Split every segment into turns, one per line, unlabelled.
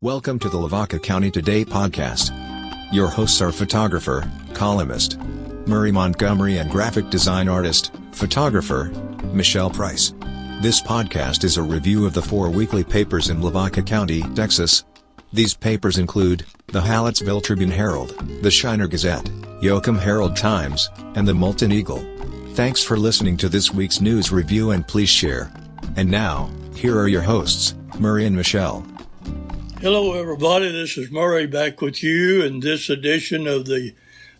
Welcome to the Lavaca County Today podcast. Your hosts are photographer, columnist, Murray Montgomery and graphic design artist, photographer, Michelle Price. This podcast is a review of the 4 weekly papers in Lavaca County, Texas. These papers include the Hallettsville Tribune-Herald, the Shiner Gazette, Yoakum Herald-Times, and the Moulton Eagle. Thanks for listening to this week's news review and please share. And now, here are your hosts, Murray and Michelle.
Hello everybody, this is Murray back with you in this edition of the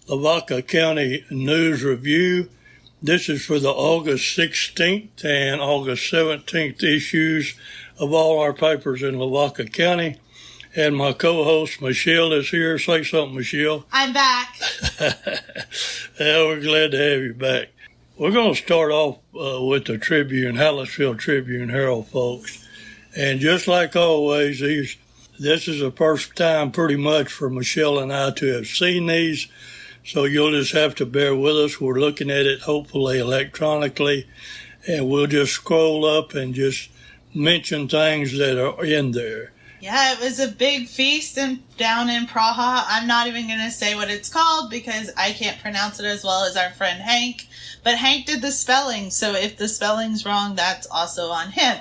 Lavaca County News Review. This is for the August 16th and August 17th issues of all our papers in Lavaca County. And my co-host Michelle is here. Say something, Michelle.
I'm back.
Yeah, we're glad to have you back. We're going to start off with the Tribune, Hallettsville Tribune-Herald folks. And just like always, this is the first time pretty much for Michelle and I to have seen these, so you'll just have to bear with us. We're looking at it hopefully electronically, and we'll just scroll up and just mention things that are in there.
Yeah, it was a big feast down in Praha. I'm not even going to say what it's called because I can't pronounce it as well as our friend Hank. But Hank did the spelling, so if the spelling's wrong, that's also on him.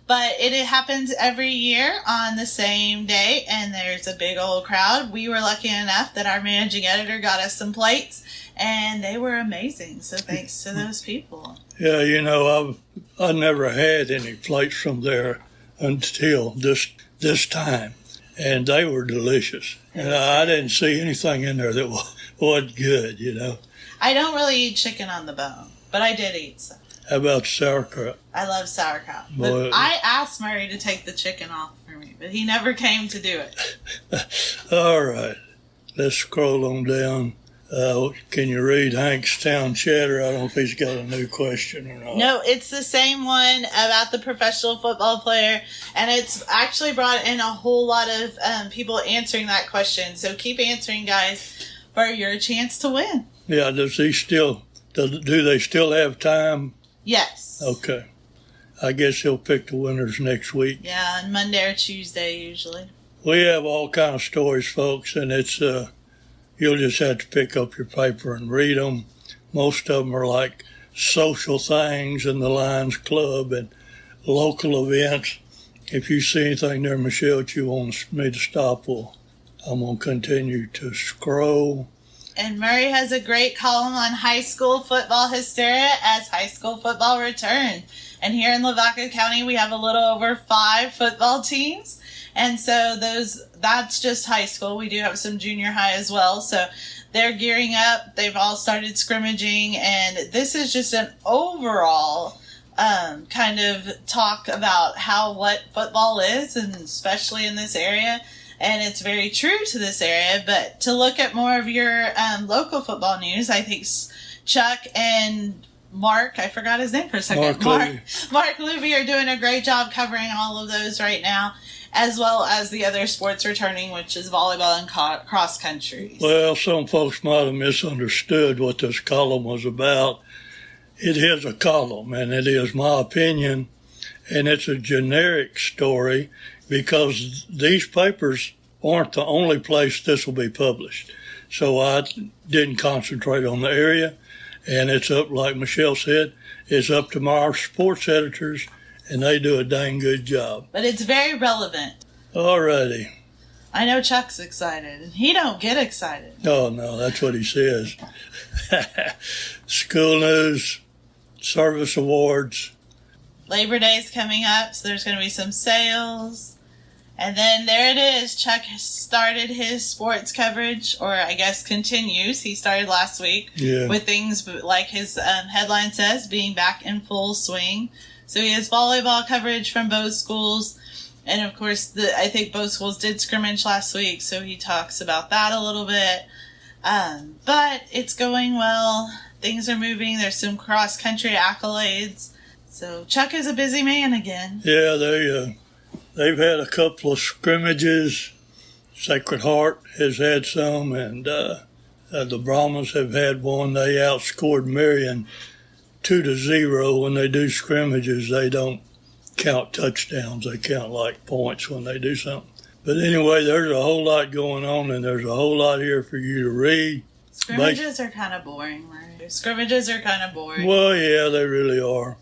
But it happens every year on the same day, and there's a big old crowd. We were lucky enough that our managing editor got us some plates, and they were amazing. So thanks to those people.
Yeah, you know, I never had any plates from there until this time, and they were delicious. And I didn't see anything in there that wasn't good, you know.
I don't really eat chicken on the bone, but I did eat some.
How about sauerkraut?
I love sauerkraut. But I asked Murray to take the chicken off for me, but he never came to do it.
All right. Let's scroll on down. Can you read Hank's Town Chatter? I don't know if he's got a new question or not.
No, it's the same one about the professional football player, and it's actually brought in a whole lot of people answering that question. So keep answering, guys, for your chance to win.
Yeah, do they still have time?
Yes.
Okay. I guess he'll pick the winners next week.
Yeah, on Monday or Tuesday usually.
We have all kind of stories, folks, and it's you'll just have to pick up your paper and read them. Most of them are like social things in the Lions Club and local events. If you see anything there, Michelle, that you want me to stop, I'm going to continue to scroll.
And Murray has a great column on high school football hysteria as high school football returns. And here in Lavaca County, we have a little over 5 football teams. And so that's just high school. We do have some junior high as well. So they're gearing up. They've all started scrimmaging. And this is just an overall kind of talk about what football is, and especially in this area. And it's very true to this area. But to look at more of your local football news, I think Chuck and Mark, I forgot his name for a second. Mark Lube are doing a great job covering all of those right now, as well as the other sports returning, which is volleyball and cross country.
Well, some folks might have misunderstood what this column was about. It is a column, and it is my opinion, and it's a generic story, because these papers aren't the only place this will be published. So I didn't concentrate on the area, and it's up, like Michelle said, it's up to my sports editors, and they do a dang good job.
But it's very relevant.
All righty.
I know Chuck's excited, and he don't get excited.
Oh, no, that's what he says. School news, service awards.
Labor Day's coming up, so there's going to be some sales. And then there it is. Chuck started his sports coverage, or I guess continues. He started last week with things like his headline says, being back in full swing. So he has volleyball coverage from both schools. And of course, I think both schools did scrimmage last week, so he talks about that a little bit. But it's going well. Things are moving. There's some cross-country accolades. So Chuck is a busy man again.
Yeah, they've had a couple of scrimmages. Sacred Heart has had some, and the Brahmas have had one. They outscored Marion 2-0. When they do scrimmages, they don't count touchdowns. They count like points when they do something. But anyway, there's a whole lot going on, and there's a whole lot here for you to read.
Scrimmages are kind of boring, Murray. Scrimmages are kind of boring.
Well, yeah, they really are.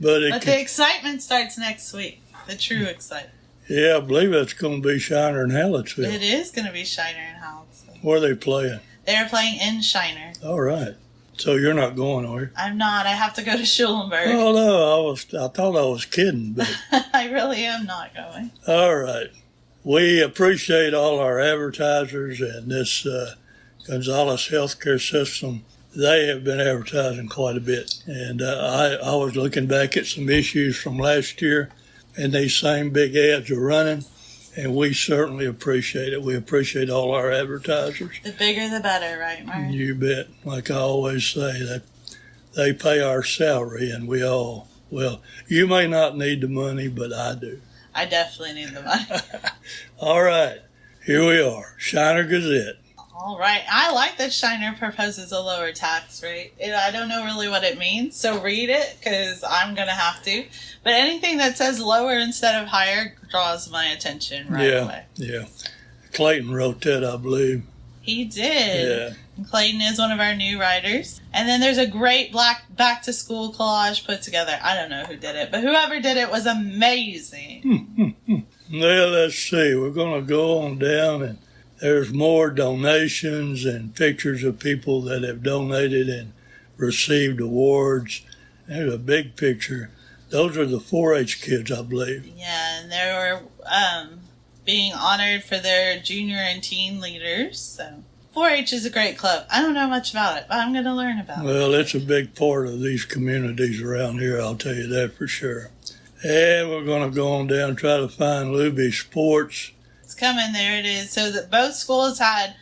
But
the excitement starts next week. The true excitement.
Yeah, I believe that's going to be Shiner and Hallettsville.
It is going to be Shiner and Hallettsville.
Where are they playing?
They're playing in Shiner.
All right. So you're not going, are you?
I'm not. I have to go to Schulenburg.
Oh, no, I thought I was kidding. But
I really am not going.
All right. We appreciate all our advertisers and this Gonzales Healthcare System. They have been advertising quite a bit. And I was looking back at some issues from last year, and these same big ads are running, and we certainly appreciate it. We appreciate all our advertisers.
The bigger the better, right, Mark?
You bet. Like I always say, that they pay our salary, and we all, well, you may not need the money, but I do.
I definitely need the money.
All right. Here we are. Shiner Gazette.
All right. I like that Shiner proposes a lower tax rate. I don't know really what it means, so read it because I'm going to have to. But anything that says lower instead of higher draws my attention right away.
Yeah. Clayton wrote that, I believe.
He did.
Yeah.
And Clayton is one of our new writers. And then there's a great black back-to-school collage put together. I don't know who did it, but whoever did it was amazing.
Well, let's see. We're going to go on down, and there's more donations and pictures of people that have donated and received awards. There's a big picture. Those are the 4-H kids, I believe.
Yeah, and they were being honored for their junior and teen leaders. So 4-H is a great club. I don't know much about it, but I'm going to learn about it.
Well, it's a big part of these communities around here, I'll tell you that for sure. And we're going to go on down and try to find Lube Sports.
It's coming. There it is. So that both schools had...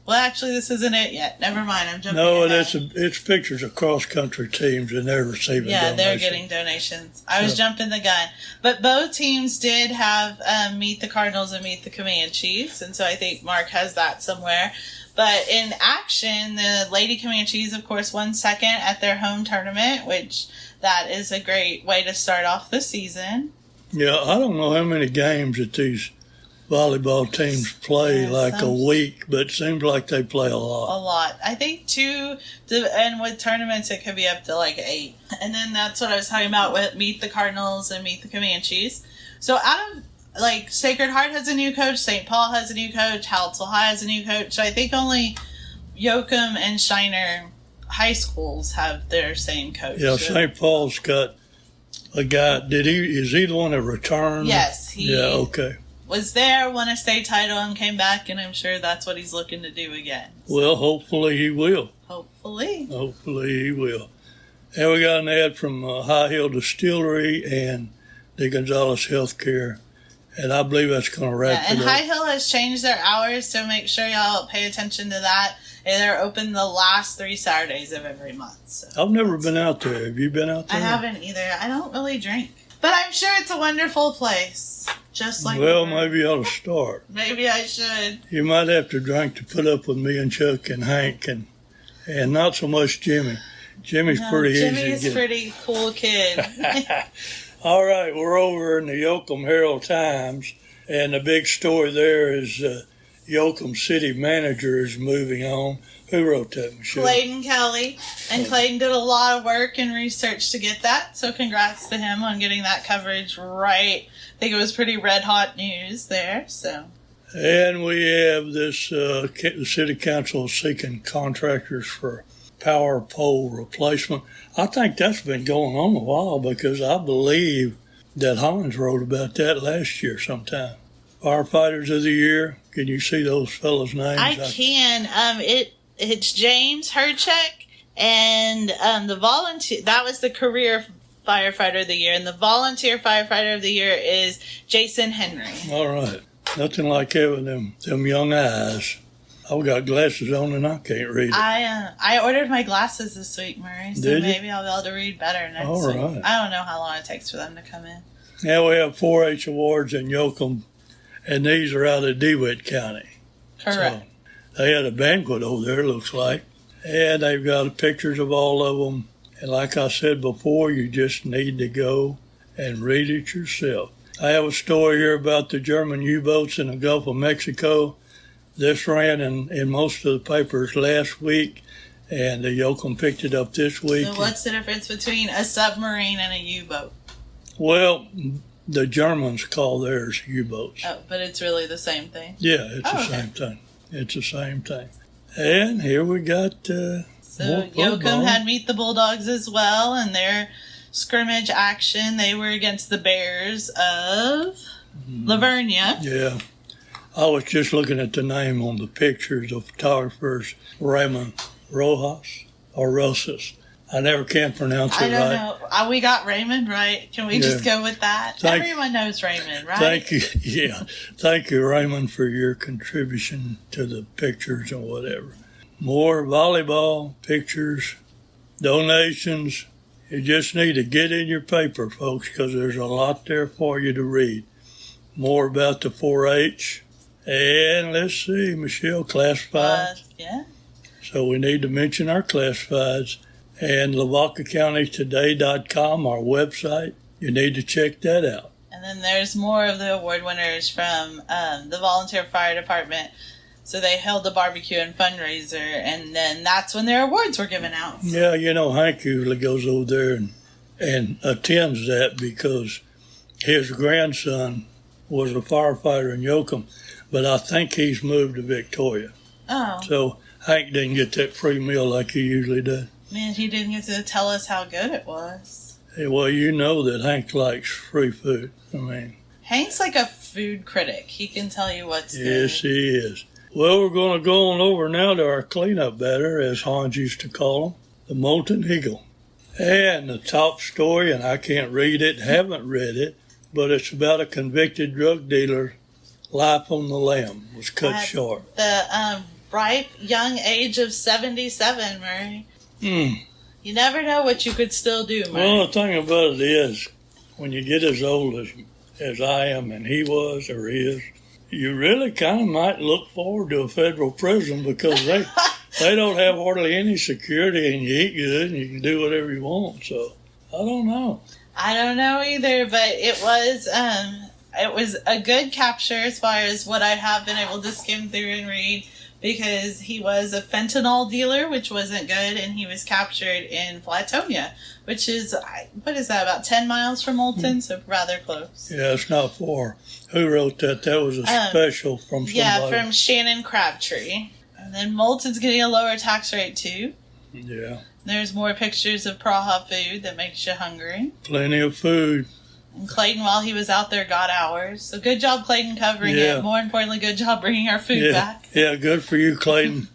Well, actually, this isn't it yet. Never mind. I'm jumping ahead.
It's pictures of cross-country teams, and they're receiving donations.
Yeah, they're getting donations. I was jumping the gun. But both teams did have Meet the Cardinals and Meet the Comanches, and so I think Mark has that somewhere. But in action, the Lady Comanches, of course, won second at their home tournament, which that is a great way to start off the season.
Yeah, I don't know how many games that these volleyball teams play a week, but it seems like they play a lot.
A lot. I think 2, and with tournaments it could be up to 8. And then that's what I was talking about with Meet the Cardinals and Meet the Comanches. So out of, Sacred Heart has a new coach, St. Paul has a new coach, Hallettsville High has a new coach. So I think only Yoakum and Shiner high schools have their same coach.
Yeah, St. Paul's got a guy, is he the one that returned?
Yes, he
okay.
Was there, won a state title, and came back, and I'm sure that's what he's looking to do again. So.
Well, hopefully he will.
Hopefully
he will. And we got an ad from High Hill Distillery and the Gonzales Healthcare, and I believe that's going to wrap it up.
And High Hill has changed their hours, so make sure y'all pay attention to that. And they're open the last 3 Saturdays of every month. So
I've never been out there. Have you been out there?
I haven't either. I don't really drink. But I'm sure it's a wonderful place. Just like
maybe you ought to start.
Maybe I should.
You might have to drink to put up with me and Chuck and Hank and not so much Jimmy. Jimmy's pretty easy to get.
Jimmy's a pretty cool kid.
All right, we're over in the Yoakum Herald Times, and the big story there is Yoakum City Manager is moving on. Who wrote that, Michelle?
Clayton Kelly. And Clayton did a lot of work and research to get that, so congrats to him on getting that coverage right. I think it was pretty red-hot news there, so.
And we have this, the City Council seeking contractors for power pole replacement. I think that's been going on a while because I believe that Hans wrote about that last year sometime. Firefighters of the Year. Can you see those fellows' names?
I can. It's James Herchek, and the volunteer, that was the career firefighter of the year, and the volunteer firefighter of the year is Jason Henry.
All right. Nothing like having them young eyes. I've got glasses on and I can't read it.
I ordered my glasses this week, Murray, so maybe I'll be able to read better next week.
Right.
I don't know how long it takes for them to come in.
Now we have 4-H awards in Yoakum, and these are out of DeWitt County.
Correct.
So they had a banquet over there, looks like, and they've got pictures of all of them. And like I said before, you just need to go and read it yourself. I have a story here about the German U-boats in the Gulf of Mexico. This ran in most of the papers last week, and the Yoakum picked it up this week.
So what's the difference between a submarine and a U-boat?
Well, the Germans call theirs U-boats.
Oh, but it's really the same thing?
Yeah, it's the same thing. It's the same thing. And here we got
So
more football.
Yoakum had Meet the Bulldogs as well, and their scrimmage action, they were against the Bears of Lavernia.
Yeah. I was just looking at the name on the pictures of photographers, Raymond Rojas or Rosas. I never can pronounce it
I don't
right.
know. We got Raymond right. Can we just go with that? Everyone knows Raymond, right?
Thank you. Yeah. Thank you, Raymond, for your contribution to the pictures and whatever. More volleyball pictures, donations. You just need to get in your paper, folks, because there's a lot there for you to read. More about the 4-H. And let's see, Michelle, classifieds.
Yeah.
So we need to mention our classifieds. And LavacaCountyToday.com, our website. You need to check that out.
And then there's more of the award winners from the volunteer fire department. So they held a barbecue and fundraiser, and then that's when their awards were given out.
Yeah, you know, Hank usually goes over there and attends that because his grandson was a firefighter in Yoakum, but I think he's moved to Victoria.
Oh.
So Hank didn't get that free meal like he usually does.
Man, he didn't get to tell us how good it was.
Hey, well, you know that Hank likes free food. I mean,
Hank's like a food critic. He can tell you what's good.
yes, he is. Well, we're going to go on over now to our cleanup batter, as Hans used to call him, the Molten Eagle. And the top story, and I can't read it, haven't read it, but it's about a convicted drug dealer. Life on the lam was cut short.
The ripe young age of 77, Murray. You never know what you could still do, Murray.
Well, the thing about it is, when you get as old as I am and he was or is, you really kind of might look forward to a federal prison because they don't have hardly any security and you eat good and you can do whatever you want. So, I don't know.
I don't know either, but it was a good capture as far as what I have been able to skim through and read, because he was a fentanyl dealer, which wasn't good, and he was captured in Flatonia, which is, what is that, about 10 miles from Moulton, so rather close.
Yeah, it's not far. Who wrote that? That was a special from somebody.
Yeah, from Shannon Crabtree. And then Moulton's getting a lower tax rate, too.
Yeah.
There's more pictures of Praha food that makes you hungry.
Plenty of food.
And Clayton, while he was out there, got hours. So good job, Clayton, covering it. More importantly, good job bringing our food back.
Yeah, good for you, Clayton.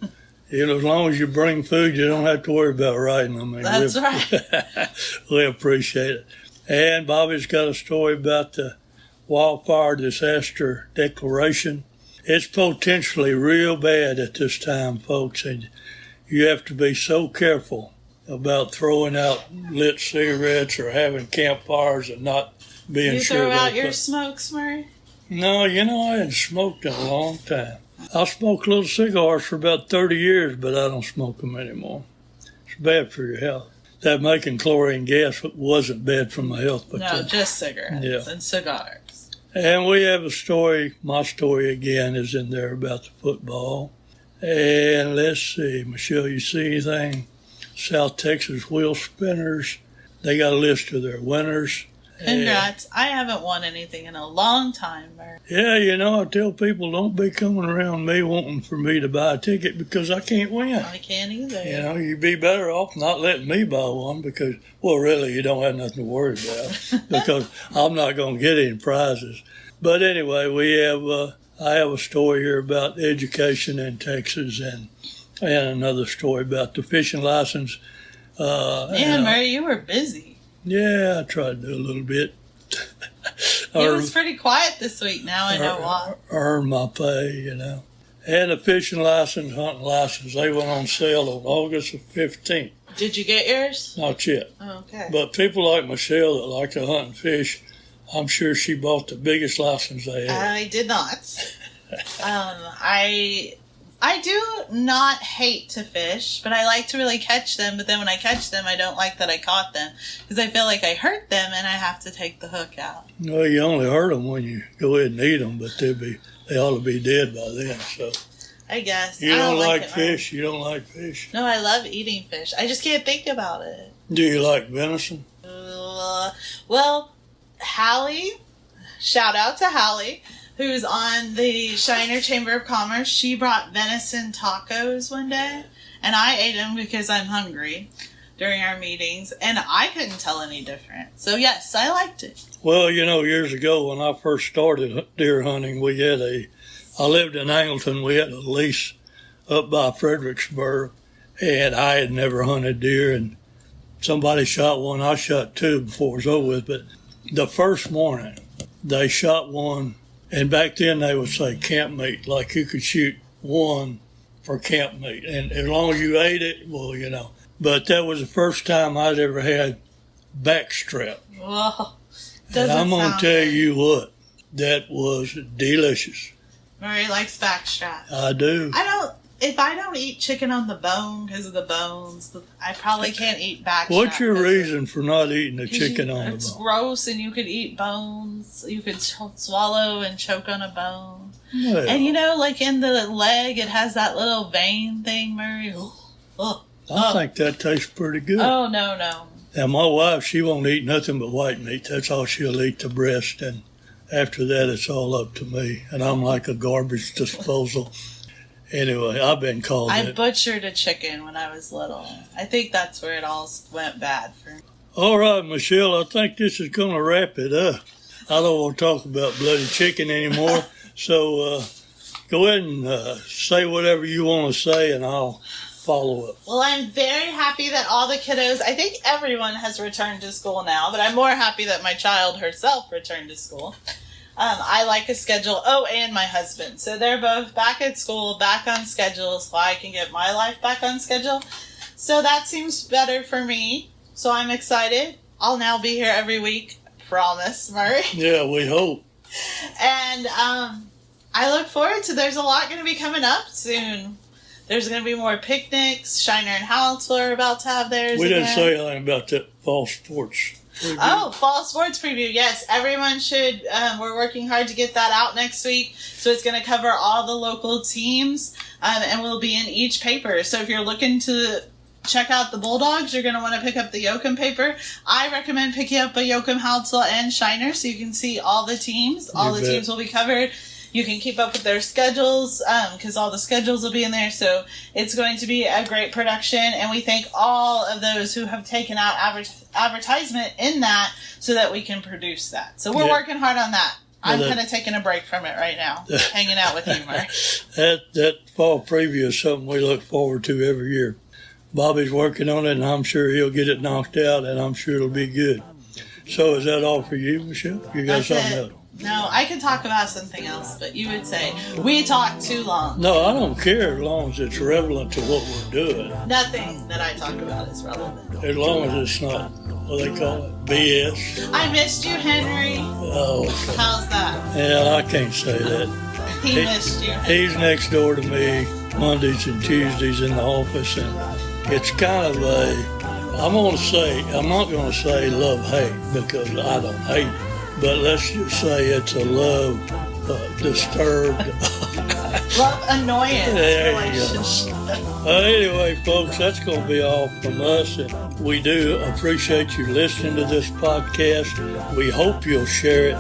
As long as you bring food, you don't have to worry about writing. I mean,
that's right.
We appreciate it. And Bobby's got a story about the wildfire disaster declaration. It's potentially real bad at this time, folks, and you have to be so careful about throwing out lit cigarettes or having campfires and not being sure.
You throw out your smokes, Murray?
No, I hadn't smoked in a long time. I smoked little cigars for about 30 years, but I don't smoke them anymore. It's bad for your health. That making chlorine gas wasn't bad for my health. But
no, just cigarettes and cigars.
And we have a story, my story again is in there about the football. And let's see, Michelle, you see anything? South Texas Wheel Spinners, they got a list of their winners.
Congrats. I haven't won anything in a long time, Murray.
Yeah, I tell people don't be coming around me wanting for me to buy a ticket because I can't win.
I can't either.
You'd be better off not letting me buy one because, well, really, you don't have nothing to worry about because I'm not going to get any prizes. But anyway, I have a story here about education in Texas and another story about the fishing license.
Murray, you were busy.
Yeah, I tried to do a little bit.
It was pretty quiet this week now, I know why.
Earn my pay, And the fishing license, hunting license, they went on sale on August the 15th.
Did you get yours?
Not yet.
Oh, okay.
But people like Michelle that like to hunt and fish, I'm sure she bought the biggest license they had.
I did not. I I do not hate to fish, but I like to really catch them. But then when I catch them, I don't like that I caught them because I feel like I hurt them and I have to take the hook out.
Well, you only hurt them when you go ahead and eat them, but they ought to be dead by then. So
I guess.
you don't like
it,
fish? You don't like fish?
No, I love eating fish. I just can't think about it.
Do you like venison?
Well, Hallie, shout out to Hallie, who's on the Shiner Chamber of Commerce. She brought venison tacos one day, and I ate them because I'm hungry during our meetings, and I couldn't tell any difference. So, yes, I liked it.
Well, years ago when I first started deer hunting, I lived in Angleton. We had a lease up by Fredericksburg, and I had never hunted deer, and somebody shot one. I shot two before it was over with, but the first morning they shot one. And back then they would say camp meat, like you could shoot one for camp meat. And as long as you ate it, well. But that was the first time I'd ever had backstrap.
Whoa.
And I'm going to tell you what, that was delicious.
Murray likes backstrap.
I do.
If I don't eat chicken on the bone because of the bones, I probably can't eat backstrap.
What's your reason for not eating the chicken on the bone?
It's gross, and you could eat bones. You could swallow and choke on a bone. Well, and like in the leg, it has that little vein thing, Murray.
I think that tastes pretty good.
Oh, no.
And my wife, she won't eat nothing but white meat. That's all she'll eat, the breast. And after that, it's all up to me. And I'm like a garbage disposal. Anyway, I've been called
I butchered a chicken when I was little. I think that's where it all went bad for me.
All right, Michelle, I think this is going to wrap it up. I don't want to talk about bloody chicken anymore. So go ahead and say whatever you want to say, and I'll follow up.
Well, I'm very happy that all the kiddos, I think everyone has returned to school now, but I'm more happy that my child herself returned to school. I like a schedule. Oh, and my husband. So they're both back at school, back on schedule, so I can get my life back on schedule. So that seems better for me. So I'm excited. I'll now be here every week. Promise, Murray.
Yeah, we hope.
And I look forward to, there's a lot going to be coming up soon. There's going to be more picnics. Shiner and Hallettsville are about to have theirs
We
again.
didn't say anything about that fall sports preview.
Oh, fall sports preview. Yes, everyone should. We're working hard to get that out next week. So it's going to cover all the local teams and will be in each paper. So if you're looking to check out the Bulldogs, you're going to want to pick up the Yoakum paper. I recommend picking up a Yoakum, Hallettsville, and Shiner so you can see all the teams. All the teams will be covered. You can keep up with their schedules because all the schedules will be in there. So it's going to be a great production. And we thank all of those who have taken out advertisement in that so that we can produce that. So we're working hard on that. I'm kind of taking a break from it right now, hanging out with you, Mark.
That fall preview is something we look forward to every year. Bobby's working on it, and I'm sure he'll get it knocked out, and I'm sure it'll be good. So is that all for you, Michelle? You got something else?
No, I could talk about something else, but you would say, we talked too long.
No, I don't care as long as it's relevant to what we're doing.
Nothing that I talk about is relevant.
As long as it's not, what they call it, BS.
I missed you, Henry.
Oh, okay.
How's that?
Yeah, I can't say that.
He missed you.
He's next door to me Mondays and Tuesdays in the office, and it's kind of I'm not going to say love-hate because I don't hate it. But let's just say it's a love disturbed.
Love annoyance.
There you go. Anyway, folks, that's going to be all from us. And we do appreciate you listening to this podcast. We hope you'll share it.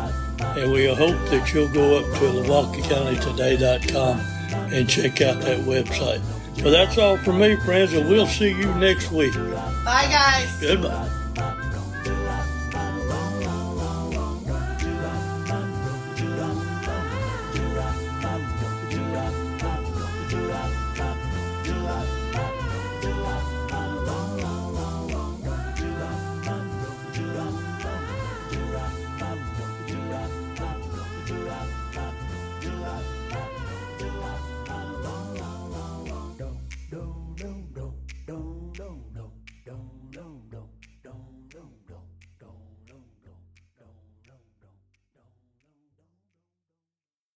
And we hope that you'll go up to LavacaCountyToday.com and check out that website. So that's all from me, friends, and we'll see you next week.
Bye, guys.
Goodbye. No.